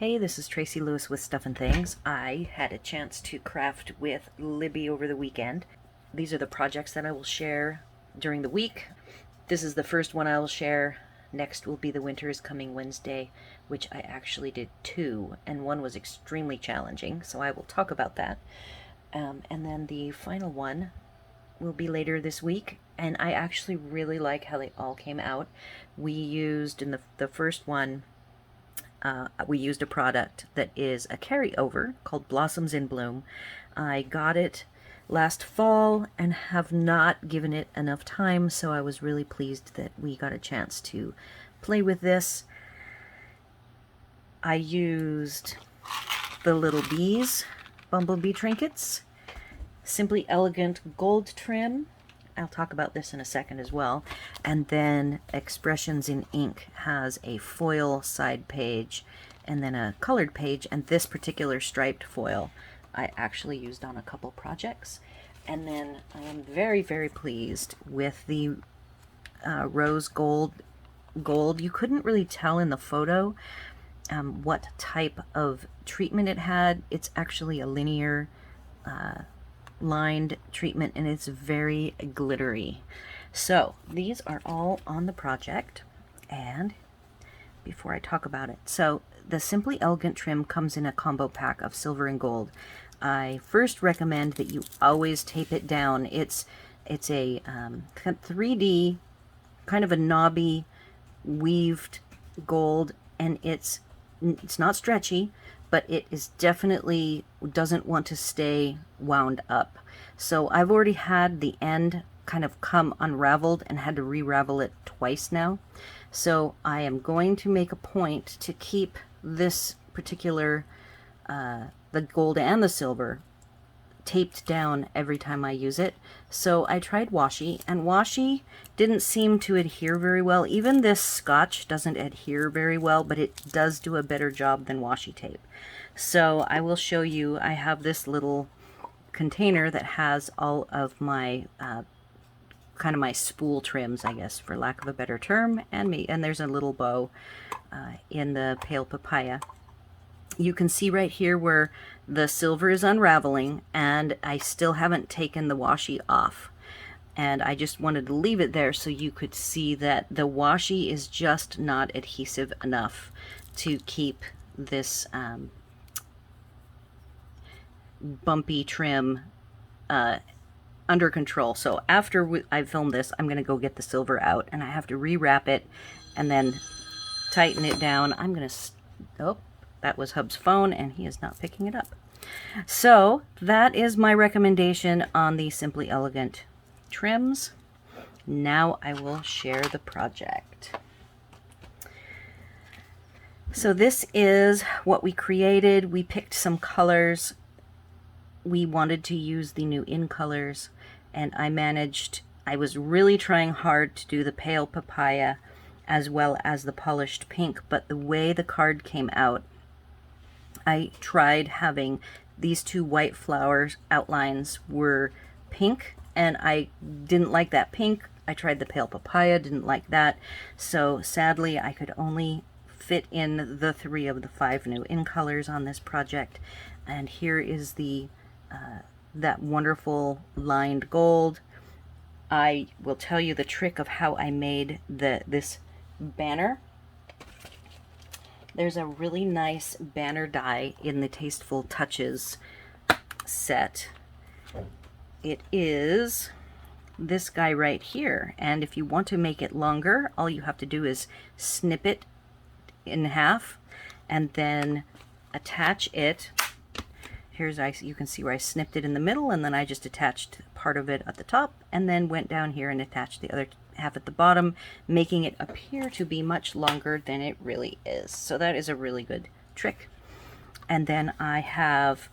Hey, this is Tracy Lewis with Stuff and Things. I had a chance to craft with Libby over the weekend. These are the projects that I will share during the week. This is the first one I will share. Next will be The Winter is Coming Wednesday, which I actually did two, and one was extremely challenging, so I will talk about that. And then the final one will be later this week, and I actually really like how they all came out. We used, in the first one, we used a product that is a carryover called Blossoms in Bloom. I got it last fall and have not given it enough time, so I was really pleased that we got a chance to play with this. I used the little bees, bumblebee trinkets, Simply Elegant gold trim. I'll talk about this in a second as well. And then Expressions in Ink has a foil side page and then a colored page, and this particular striped foil I actually used on a couple projects. And then I am very, very pleased with the rose gold. You couldn't really tell in the photo what type of treatment it had. It's actually a linear lined treatment, and it's very glittery. So these are all on the project. And before I talk about it, so the Simply Elegant trim comes in a combo pack of silver and gold. I first recommend that you always tape it down. It's a 3D kind of a knobby weaved gold, and it's not stretchy, but it is definitely doesn't want to stay wound up. So I've already had the end kind of come unraveled and had to re-ravel it twice now. So I am going to make a point to keep this particular, the gold and the silver, taped down every time I use it. So I tried washi, and washi didn't seem to adhere very well. Even this scotch doesn't adhere very well, but it does do a better job than washi tape. So I will show you, I have this little container that has all of my kind of my spool trims, I guess, for lack of a better term, and there's a little bow in the pale papaya. You can see right here where the silver is unraveling, and I still haven't taken the washi off. And I just wanted to leave it there so you could see that the washi is just not adhesive enough to keep this bumpy trim under control. So after I film this, I'm going to go get the silver out, and I have to rewrap it and then tighten it down. I'm going to... Oh, that was Hub's phone, and he is not picking it up. So that is my recommendation on the Simply Elegant trims. Now I will share the project. So this is what we created. We picked some colors. We wanted to use the new in colors, and I was really trying hard to do the pale papaya as well as the polished pink, but the way the card came out, I tried having these two white flowers outlines were pink, and I didn't like that pink. I tried the pale papaya, didn't like that. So sadly, I could only fit in the 3 of the 5 new in colors on this project. And here is the that wonderful lined gold. I will tell you the trick of how I made this banner. There's a really nice banner die in the Tasteful Touches set. It is this guy right here, and if you want to make it longer, all you have to do is snip it in half and then attach it. You can see where I snipped it in the middle, and then I just attached part of it at the top and then went down here and attached the other half at the bottom, making it appear to be much longer than it really is. So that is a really good trick. And then I have,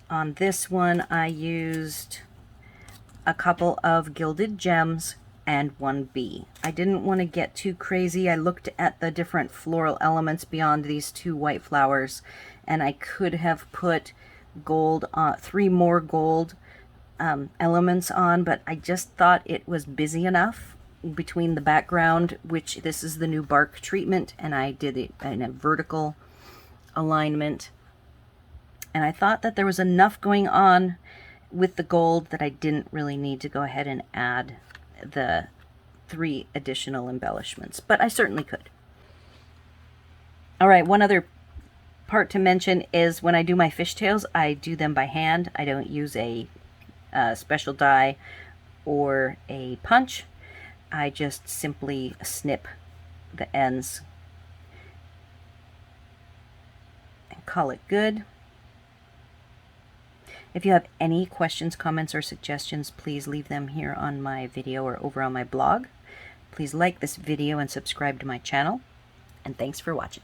on this one, I used a couple of gilded gems and 1 bee. I didn't want to get too crazy. I looked at the different floral elements beyond these 2 white flowers, and I could have put gold on 3 more gold elements on, but I just thought it was busy enough between the background, which this is the new bark treatment, and I did it in a vertical alignment. And I thought that there was enough going on with the gold that I didn't really need to go ahead and add the 3 additional embellishments, but I certainly could. All right, one other part to mention is when I do my fishtails, I do them by hand. I don't use a special die or a punch. I just simply snip the ends and call it good. If you have any questions, comments, or suggestions, please leave them here on my video or over on my blog. Please like this video and subscribe to my channel. And thanks for watching.